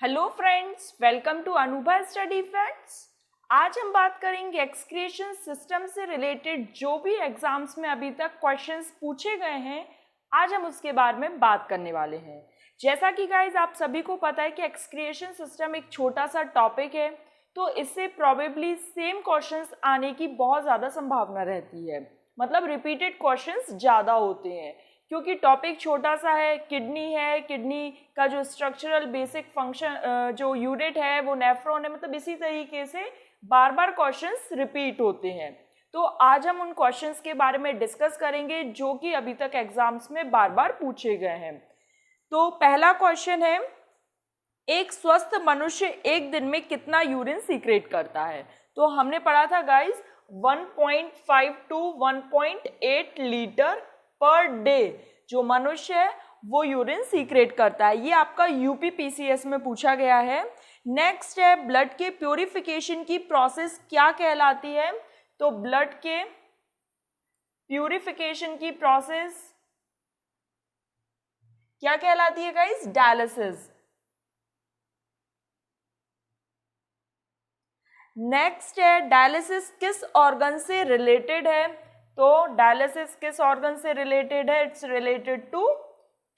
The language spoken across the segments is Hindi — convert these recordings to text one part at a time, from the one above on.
Hello friends, welcome to Anubha study facts. आज हम बात करेंगे एक्सक्रीशन सिस्टम से रिलेटेड जो भी एग्जाम्स में अभी तक क्वेश्चंस पूछे गए हैं, आज हम उसके बारे में बात करने वाले हैं। जैसा कि गाइज आप सभी को पता है कि एक्सक्रीशन सिस्टम एक छोटा सा टॉपिक है, तो इससे प्रोबेबली सेम क्वेश्चंस आने की बहुत ज़्यादा संभावना रहती है। मतलब रिपीटेड क्वेश्चंस ज़्यादा होते हैं क्योंकि टॉपिक छोटा सा है। किडनी का जो स्ट्रक्चरल बेसिक फंक्शन जो यूनिट है वो नेफ्रॉन है। मतलब इसी तरीके से बार बार क्वेश्चंस रिपीट होते हैं। तो आज हम उन क्वेश्चंस के बारे में डिस्कस करेंगे जो कि अभी तक एग्जाम्स में बार बार पूछे गए हैं। तो पहला क्वेश्चन है, एक स्वस्थ मनुष्य एक दिन में कितना यूरिन सीक्रेट करता है? तो हमने पढ़ा था guys 1.5 to 1.8 litre per day जो मनुष्य है वो यूरिन सीक्रेट करता है। ये आपका यूपीपीसीएस में पूछा गया है। नेक्स्ट है, ब्लड के प्यूरिफिकेशन की प्रोसेस क्या कहलाती है? तो ब्लड के प्यूरिफिकेशन की प्रोसेस क्या कहलाती है गाइस? डायलिसिस। नेक्स्ट है, डायलिसिस किस ऑर्गन से रिलेटेड है? तो डायलिसिस किस ऑर्गन से रिलेटेड है? It's related to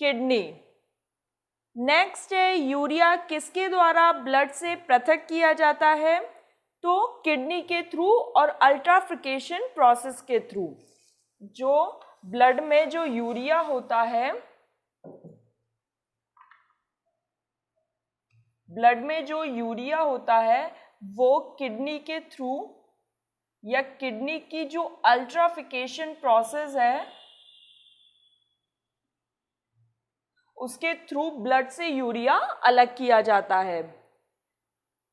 kidney. Next है, यूरिया किसके द्वारा ब्लड से पृथक किया जाता है? तो किडनी के थ्रू और अल्ट्राफिकेशन प्रोसेस के थ्रू। जो ब्लड में जो यूरिया होता है, ब्लड में जो यूरिया होता है वो किडनी के थ्रू या किडनी की जो अल्ट्राफिकेशन प्रोसेस है उसके थ्रू ब्लड से यूरिया अलग किया जाता है।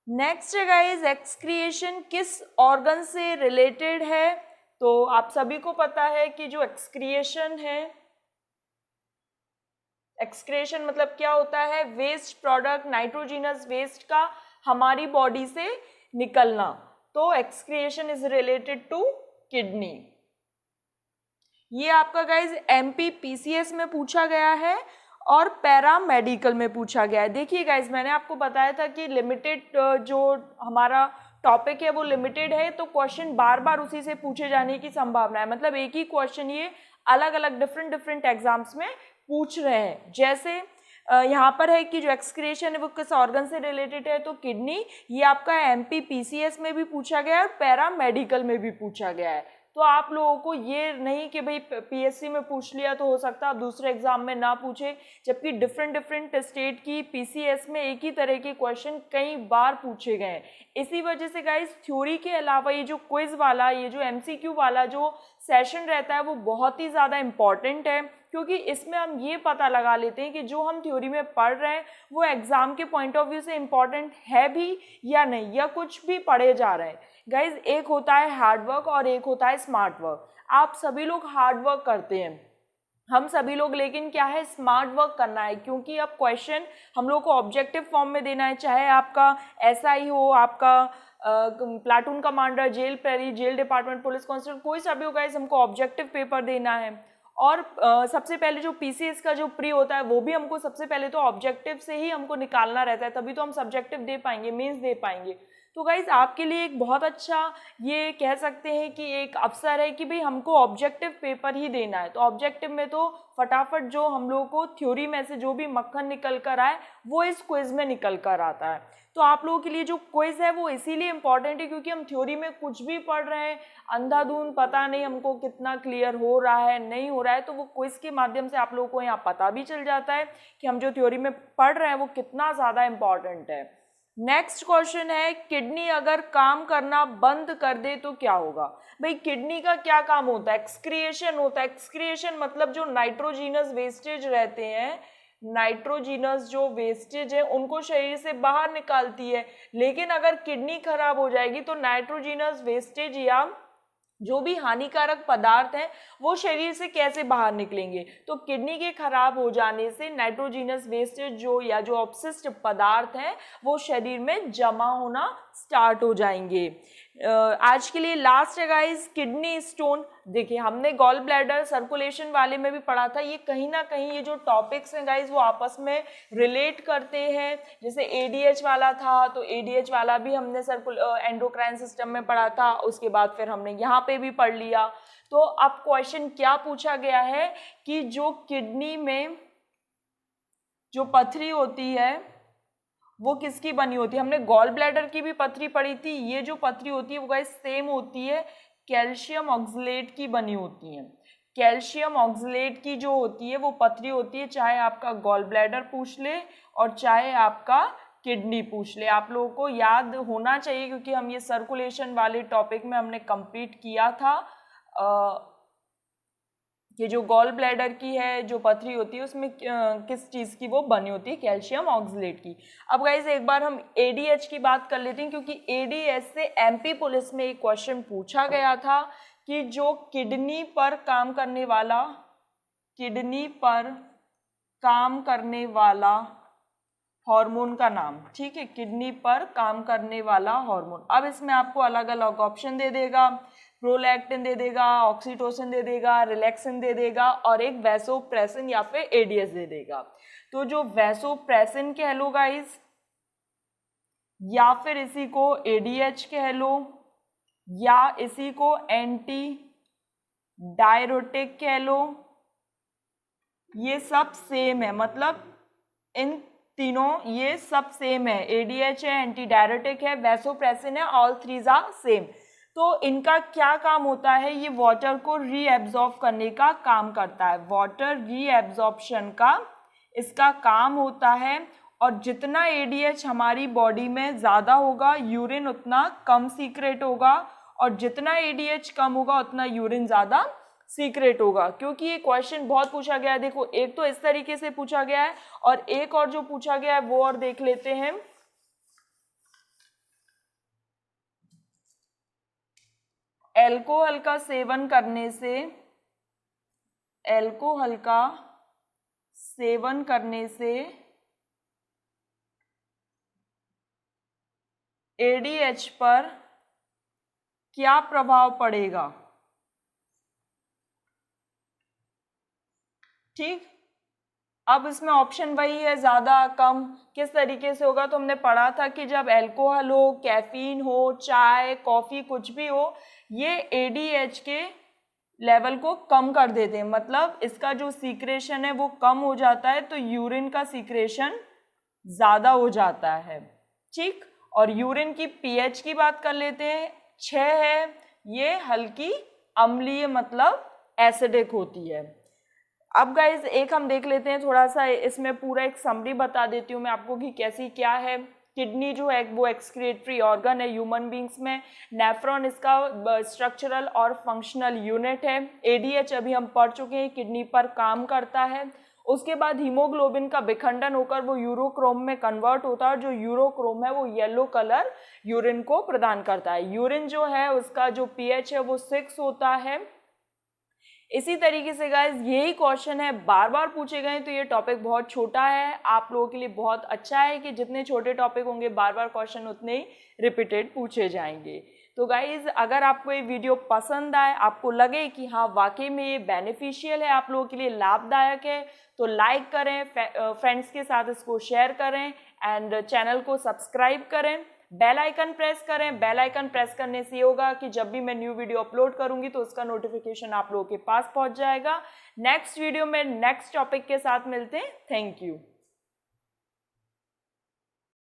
नेक्स्ट है गाइस, एक्सक्रिएशन किस ऑर्गन से रिलेटेड है? तो आप सभी को पता है कि जो एक्सक्रिएशन है, एक्सक्रिएशन मतलब क्या होता है? वेस्ट प्रोडक्ट, नाइट्रोजिनस वेस्ट का हमारी बॉडी से निकलना। तो excretion is related to kidney. ये आपका गाइज एमपीपीसीएस में पूछा गया है और पैरामेडिकल में पूछा गया है। देखिए गाइज, मैंने आपको बताया था कि लिमिटेड जो हमारा टॉपिक है वो लिमिटेड है, तो क्वेश्चन बार बार उसी से पूछे जाने की संभावना है। मतलब एक ही क्वेश्चन ये अलग अलग डिफरेंट एग्जाम्स में पूछ रहे हैं। जैसे यहाँ पर है कि जो एक्सक्रिएशन है वो किस ऑर्गन से रिलेटेड है? तो किडनी। ये आपका एमपीपीसीएस में भी पूछा गया है और पैरामेडिकल में भी पूछा गया है। तो आप लोगों को ये नहीं कि भाई पीएससी में पूछ लिया तो हो सकता है दूसरे एग्जाम में ना पूछे, जबकि डिफरेंट स्टेट की पीसीएस में एक ही तरह के क्वेश्चन कई बार पूछे गए हैं। इसी वजह से गाइस थ्योरी के अलावा ये जो क्विज वाला, ये जो एमसीक्यू वाला जो सेशन रहता है वो बहुत ही ज़्यादा इम्पॉर्टेंट है, क्योंकि इसमें हम ये पता लगा लेते हैं कि जो हम थ्योरी में पढ़ रहे हैं वो एग्जाम के पॉइंट ऑफ व्यू से इम्पॉर्टेंट है भी या नहीं, या कुछ भी पढ़े जा रहे हैं। गाइज, एक होता है हार्ड वर्क और एक होता है स्मार्ट वर्क। आप सभी लोग हार्ड वर्क करते हैं, हम सभी लोग, लेकिन क्या है, स्मार्ट वर्क करना है, क्योंकि अब क्वेश्चन हम लोग को ऑब्जेक्टिव फॉर्म में देना है। चाहे आपका एसआई हो, आपका प्लाटून कमांडर, जेल पेरी, जेल डिपार्टमेंट, पुलिस कांस्टेबल, कोई सा भी हो गाइस, हमको ऑब्जेक्टिव पेपर देना है। और सबसे पहले जो पीसीएस का जो प्री होता है वो भी हमको सबसे पहले तो ऑब्जेक्टिव से ही हमको निकालना रहता है, तभी तो हम सब्जेक्टिव दे पाएंगे, मेंस दे पाएंगे। तो गाइज आपके लिए एक बहुत अच्छा ये कह सकते हैं कि एक अवसर है कि भाई हमको ऑब्जेक्टिव पेपर ही देना है। तो ऑब्जेक्टिव में तो फटाफट जो हम लोगों को थ्योरी में से जो भी मक्खन निकल कर आए वो इस क्विज में निकल कर आता है। तो आप लोगों के लिए जो क्विज है वो इसीलिए इम्पॉर्टेंट है क्योंकि हम थ्योरी में कुछ भी पढ़ रहे हैं, अंधाधुंध पता नहीं हमको कितना क्लियर हो रहा है नहीं हो रहा है, तो वो क्विज के माध्यम से आप लोगों को यहाँ पता भी चल जाता है कि हम जो थ्योरी में पढ़ रहे हैं वो कितना ज़्यादा इम्पॉर्टेंट है। नेक्स्ट क्वेश्चन है, किडनी अगर काम करना बंद कर दे तो क्या होगा? भाई किडनी का क्या काम होता है? एक्सक्रिएशन होता है। एक्सक्रिएशन मतलब जो नाइट्रोजीनस वेस्टेज रहते हैं, नाइट्रोजीनस जो वेस्टेज है उनको शरीर से बाहर निकालती है। लेकिन अगर किडनी खराब हो जाएगी तो नाइट्रोजीनस वेस्टेज या जो भी हानिकारक पदार्थ हैं वो शरीर से कैसे बाहर निकलेंगे? तो किडनी के खराब हो जाने से नाइट्रोजीनस वेस्टेज जो या जो अपशिष्ट पदार्थ हैं वो शरीर में जमा होना स्टार्ट हो जाएंगे। आज के लिए लास्ट है गाइस, किडनी स्टोन। देखिए हमने गॉल ब्लैडर सर्कुलेशन वाले में भी पढ़ा था, ये कहीं ना कहीं ये जो टॉपिक्स हैं गाइस वो आपस में रिलेट करते हैं। जैसे एडीएच वाला था तो एडीएच वाला भी हमने एंडोक्राइन सिस्टम में पढ़ा था, उसके बाद फिर हमने यहाँ पे भी पढ़ लिया। तो अब क्वेश्चन क्या पूछा गया है कि जो किडनी में जो पथरी होती है वो किसकी बनी होती है। हमने गॉल ब्लैडर की भी पथरी पढ़ी थी, ये जो पथरी होती है वो गाइस सेम होती है, कैल्शियम ऑक्सलेट की बनी होती है। कैल्शियम ऑक्सलेट की जो होती है वो पथरी होती है, चाहे आपका गॉल ब्लैडर पूछ ले और चाहे आपका किडनी पूछ ले। आप लोगों को याद होना चाहिए क्योंकि हम ये सर्कुलेशन वाले टॉपिक में हमने कंप्लीट किया था। ये जो गॉल ब्लैडर की है जो पथरी होती है उसमें किस चीज़ की वो बनी होती है, कैल्शियम ऑक्सलेट की। अब गाइस एक बार हम एडीएच की बात कर लेते हैं क्योंकि एडीएच से एमपी पुलिस में एक क्वेश्चन पूछा गया था कि जो किडनी पर काम करने वाला हार्मोन का नाम, ठीक है, किडनी पर काम करने वाला हार्मोन। अब इसमें आपको अलग अलग ऑप्शन दे देगा, प्रोलैक्टिन दे देगा, ऑक्सीटोसिन दे देगा, रिलैक्सिन दे देगा और एक वैसोप्रेसिन या फिर एडीएच दे देगा। तो जो वैसोप्रेसिन कह लो गाइस या फिर इसी को एडीएच कह लो या इसी को एंटी डायरोटिक कह लो, ये सब सेम है। मतलब इन तीनों ये सब सेम है, एडीएच है, एंटी डायरेटिक है, वैसोप्रेसिन है, ऑल थ्रीज आर सेम। तो इनका क्या काम होता है, ये वाटर को रीएब्जॉर्ब करने का काम करता है, वाटर रीएब्जॉर्प्शन का इसका काम होता है। और जितना एडीएच हमारी बॉडी में ज़्यादा होगा यूरिन उतना कम सीक्रेट होगा, और जितना एडीएच कम होगा उतना यूरिन ज़्यादा सीक्रेट होगा। क्योंकि ये क्वेश्चन बहुत पूछा गया है, देखो एक तो इस तरीके से पूछा गया है और एक और जो पूछा गया है वो और देख लेते हैं। अल्कोहल का सेवन करने से एडीएच पर क्या प्रभाव पड़ेगा, ठीक। अब इसमें ऑप्शन वही है, ज़्यादा कम किस तरीके से होगा। तो हमने पढ़ा था कि जब अल्कोहल हो, कैफीन हो, चाय कॉफ़ी कुछ भी हो, ये एडीएच के लेवल को कम कर देते हैं, मतलब इसका जो सीक्रेशन है वो कम हो जाता है, तो यूरिन का सीक्रेशन ज़्यादा हो जाता है, ठीक। और यूरिन की पीएच की बात कर लेते हैं, 6 है, ये हल्की अम्लीय मतलब एसिडिक होती है। अब गाइज एक हम देख लेते हैं थोड़ा सा, इसमें पूरा एक समरी बता देती हूँ मैं आपको कि कैसी क्या है। किडनी जो है वो एक्सक्रीटरी ऑर्गन है ह्यूमन बींग्स में, नेफ्रॉन इसका स्ट्रक्चरल और फंक्शनल यूनिट है। एडीएच अभी हम पढ़ चुके हैं किडनी पर काम करता है। उसके बाद हीमोग्लोबिन का विखंडन होकर वो यूरोक्रोम में कन्वर्ट होता है, जो यूरोक्रोम है वो येलो कलर यूरिन को प्रदान करता है। यूरिन जो है उसका जो पीएच है वो 6 होता है। इसी तरीके से गाइज यही क्वेश्चन है, बार बार पूछे गए, तो ये टॉपिक बहुत छोटा है, आप लोगों के लिए बहुत अच्छा है कि जितने छोटे टॉपिक होंगे बार बार क्वेश्चन उतने ही रिपीटेड पूछे जाएंगे। तो गाइज अगर आपको ये वीडियो पसंद आए, आपको लगे कि हाँ वाकई में ये बेनिफिशियल है, आप लोगों के लिए लाभदायक है, तो लाइक करें, फ्रेंड्स के साथ इसको शेयर करें एंड चैनल को सब्सक्राइब करें, बेल आइकन प्रेस करें। बेल आइकन प्रेस करने से ये होगा कि जब भी मैं न्यू वीडियो अपलोड करूंगी तो उसका नोटिफिकेशन आप लोगों के पास पहुंच जाएगा। नेक्स्ट वीडियो में नेक्स्ट टॉपिक के साथ मिलते हैं। Thank you.